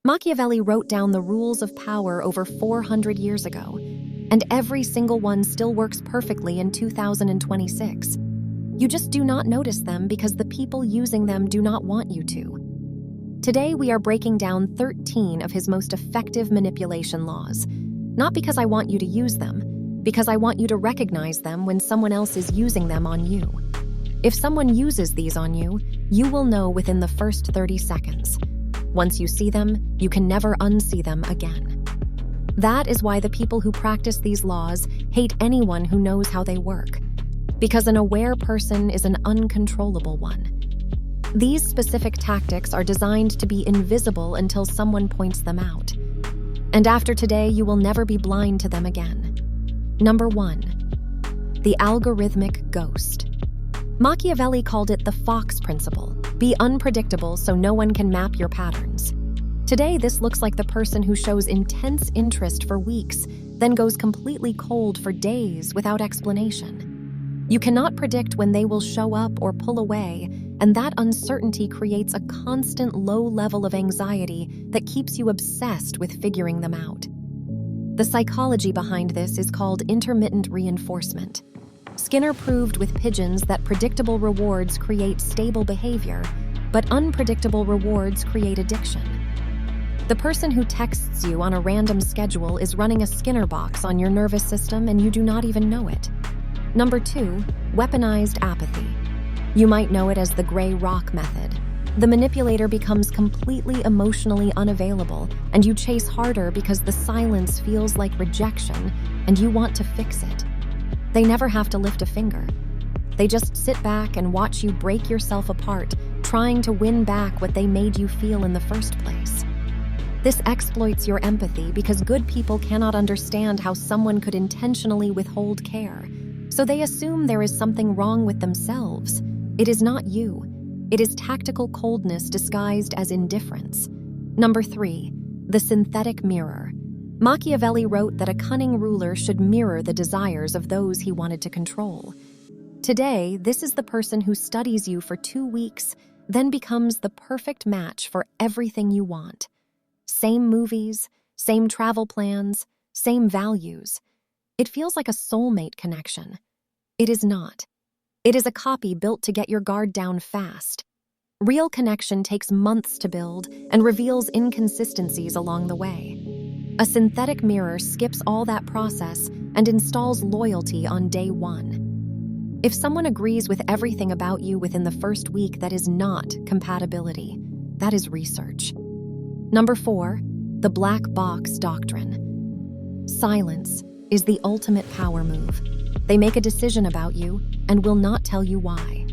Machiavelli wrote down the rules of power over 400 years ago, and every single one still works perfectly in 2026. You just do not notice them because the people using them do not want you to. Today, we are breaking down 13 of his most effective manipulation laws, not because I want you to use them, because I want you to recognize them when someone else is using them on you. If someone uses these on you, you will know within the first 30 seconds. Once you see them, you can never unsee them again. That is why the people who practice these laws hate anyone who knows how they work, because an aware person is an uncontrollable one. These specific tactics are designed to be invisible until someone points them out. And after today, you will never be blind to them again. Number 1. The algorithmic ghost. Machiavelli called it the fox principle. Be unpredictable so no one can map your patterns. Today, this looks like the person who shows intense interest for weeks, then goes completely cold for days without explanation. You cannot predict when they will show up or pull away, and that uncertainty creates a constant low level of anxiety that keeps you obsessed with figuring them out. The psychology behind this is called intermittent reinforcement. Skinner proved with pigeons that predictable rewards create stable behavior, but unpredictable rewards create addiction. The person who texts you on a random schedule is running a Skinner box on your nervous system and you do not even know it. Number 2, weaponized apathy. You might know it as the gray rock method. The manipulator becomes completely emotionally unavailable, and you chase harder because the silence feels like rejection and you want to fix it. They never have to lift a finger. They just sit back and watch you break yourself apart, trying to win back what they made you feel in the first place. This exploits your empathy because good people cannot understand how someone could intentionally withhold care, so they assume there is something wrong with themselves. It is not you. It is tactical coldness disguised as indifference. Number 3, the synthetic mirror. Machiavelli wrote that a cunning ruler should mirror the desires of those he wanted to control. Today, this is the person who studies you for 2 weeks, then becomes the perfect match for everything you want. Same movies, same travel plans, same values. It feels like a soulmate connection. It is not. It is a copy built to get your guard down fast. Real connection takes months to build and reveals inconsistencies along the way. A synthetic mirror skips all that process and installs loyalty on day 1. If someone agrees with everything about you within the first week, that is not compatibility. That is research. Number 4, the black box doctrine. Silence is the ultimate power move. They make a decision about you and will not tell you why.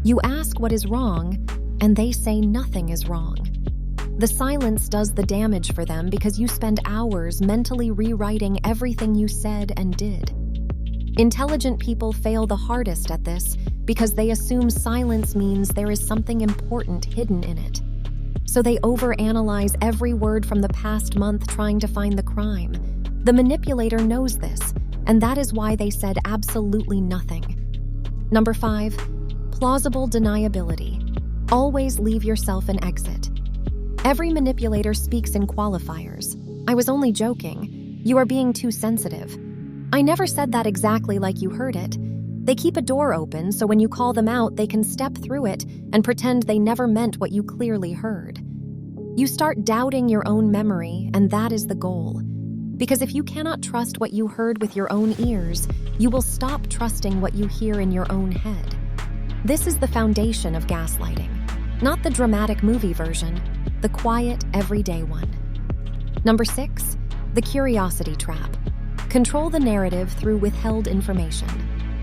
You ask what is wrong, and they say nothing is wrong. The silence does the damage for them because you spend hours mentally rewriting everything you said and did. Intelligent people fail the hardest at this because they assume silence means there is something important hidden in it. So they overanalyze every word from the past month trying to find the crime. The manipulator knows this, and that is why they said absolutely nothing. Number 5, plausible deniability. Always leave yourself an exit. Every manipulator speaks in qualifiers. I was only joking. You are being too sensitive. I never said that exactly like you heard it. They keep a door open so when you call them out, they can step through it and pretend they never meant what you clearly heard. You start doubting your own memory, and that is the goal. Because if you cannot trust what you heard with your own ears, you will stop trusting what you hear in your own head. This is the foundation of gaslighting, not the dramatic movie version, the quiet, everyday one. Number 6, the curiosity trap. Control the narrative through withheld information.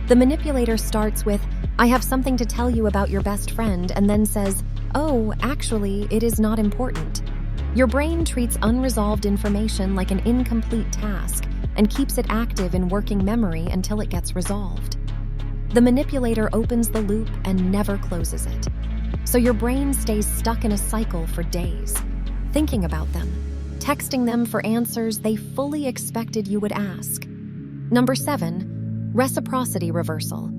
The manipulator starts with, I have something to tell you about your best friend, and then says, oh, actually, it is not important. Your brain treats unresolved information like an incomplete task and keeps it active in working memory until it gets resolved. The manipulator opens the loop and never closes it. So your brain stays stuck in a cycle for days, thinking about them, texting them for answers they fully expected you would ask. Number 7, reciprocity reversal.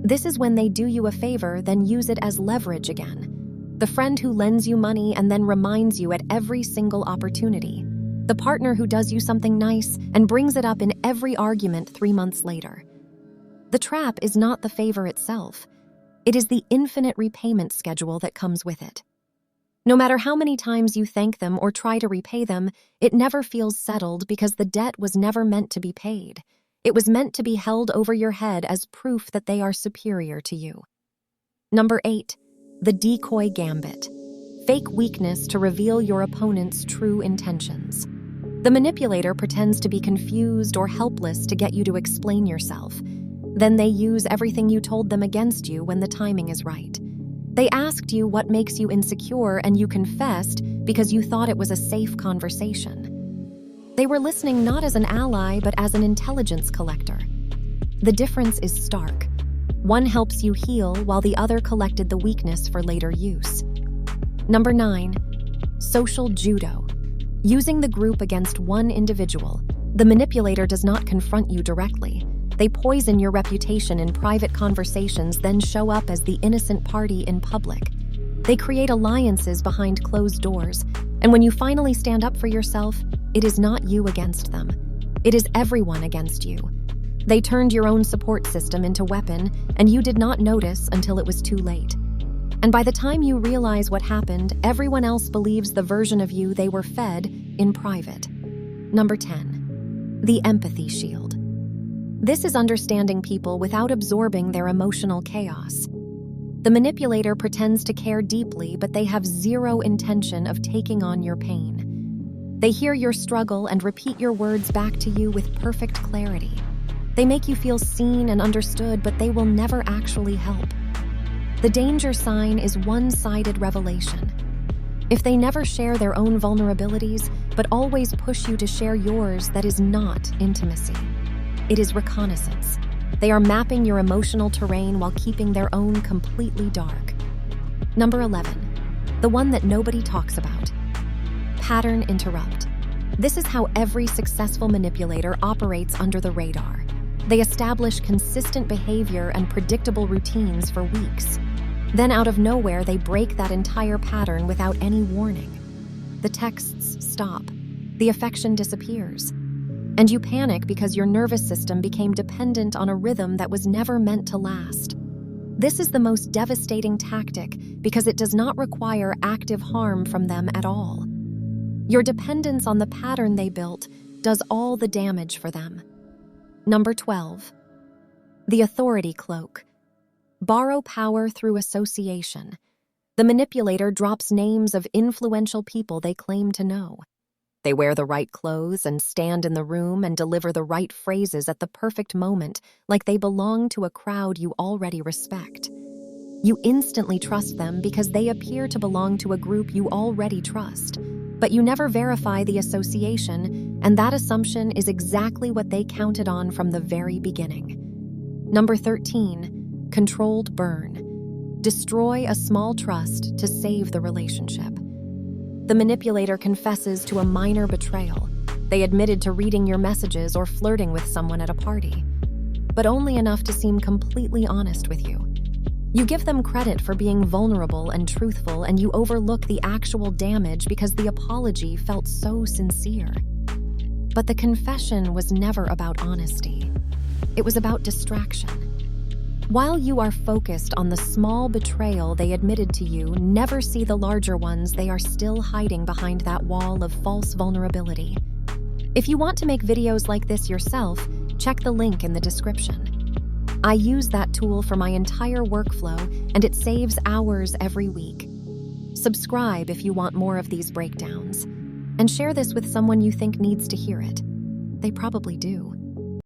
This is when they do you a favor, then use it as leverage again. The friend who lends you money and then reminds you at every single opportunity. The partner who does you something nice and brings it up in every argument 3 months later. The trap is not the favor itself. It is the infinite repayment schedule that comes with it. No matter how many times you thank them or try to repay them, it never feels settled because the debt was never meant to be paid. It was meant to be held over your head as proof that they are superior to you. Number 8, the decoy gambit. Fake weakness to reveal your opponent's true intentions. The manipulator pretends to be confused or helpless to get you to explain yourself. Then they use everything you told them against you when the timing is right. They asked you what makes you insecure and you confessed because you thought it was a safe conversation. They were listening not as an ally but as an intelligence collector. The difference is stark. One helps you heal while the other collected the weakness for later use. Number 9, social judo. Using the group against one individual. The manipulator does not confront you directly. They poison your reputation in private conversations, then show up as the innocent party in public. They create alliances behind closed doors, and when you finally stand up for yourself, it is not you against them. It is everyone against you. They turned your own support system into weapon, and you did not notice until it was too late. And by the time you realize what happened, everyone else believes the version of you they were fed in private. Number 10, the empathy shield. This is understanding people without absorbing their emotional chaos. The manipulator pretends to care deeply, but they have zero intention of taking on your pain. They hear your struggle and repeat your words back to you with perfect clarity. They make you feel seen and understood, but they will never actually help. The danger sign is one-sided revelation. If they never share their own vulnerabilities, but always push you to share yours, that is not intimacy. It is reconnaissance. They are mapping your emotional terrain while keeping their own completely dark. Number 11, the one that nobody talks about. Pattern interrupt. This is how every successful manipulator operates under the radar. They establish consistent behavior and predictable routines for weeks. Then out of nowhere, they break that entire pattern without any warning. The texts stop. The affection disappears. And you panic because your nervous system became dependent on a rhythm that was never meant to last. This is the most devastating tactic because it does not require active harm from them at all. Your dependence on the pattern they built does all the damage for them. Number 12, the authority cloak. Borrow power through association. The manipulator drops names of influential people they claim to know. They wear the right clothes and stand in the room and deliver the right phrases at the perfect moment, like they belong to a crowd you already respect. You instantly trust them because they appear to belong to a group you already trust. But you never verify the association, and that assumption is exactly what they counted on from the very beginning. Number 13, controlled burn. Destroy a small trust to save the relationship. The manipulator confesses to a minor betrayal. They admitted to reading your messages or flirting with someone at a party, but only enough to seem completely honest with you. You give them credit for being vulnerable and truthful, and you overlook the actual damage because the apology felt so sincere. But the confession was never about honesty. It was about distraction. While you are focused on the small betrayal they admitted to you, never see the larger ones they are still hiding behind that wall of false vulnerability. If you want to make videos like this yourself, check the link in the description. I use that tool for my entire workflow, and it saves hours every week. Subscribe if you want more of these breakdowns, and share this with someone you think needs to hear it. They probably do.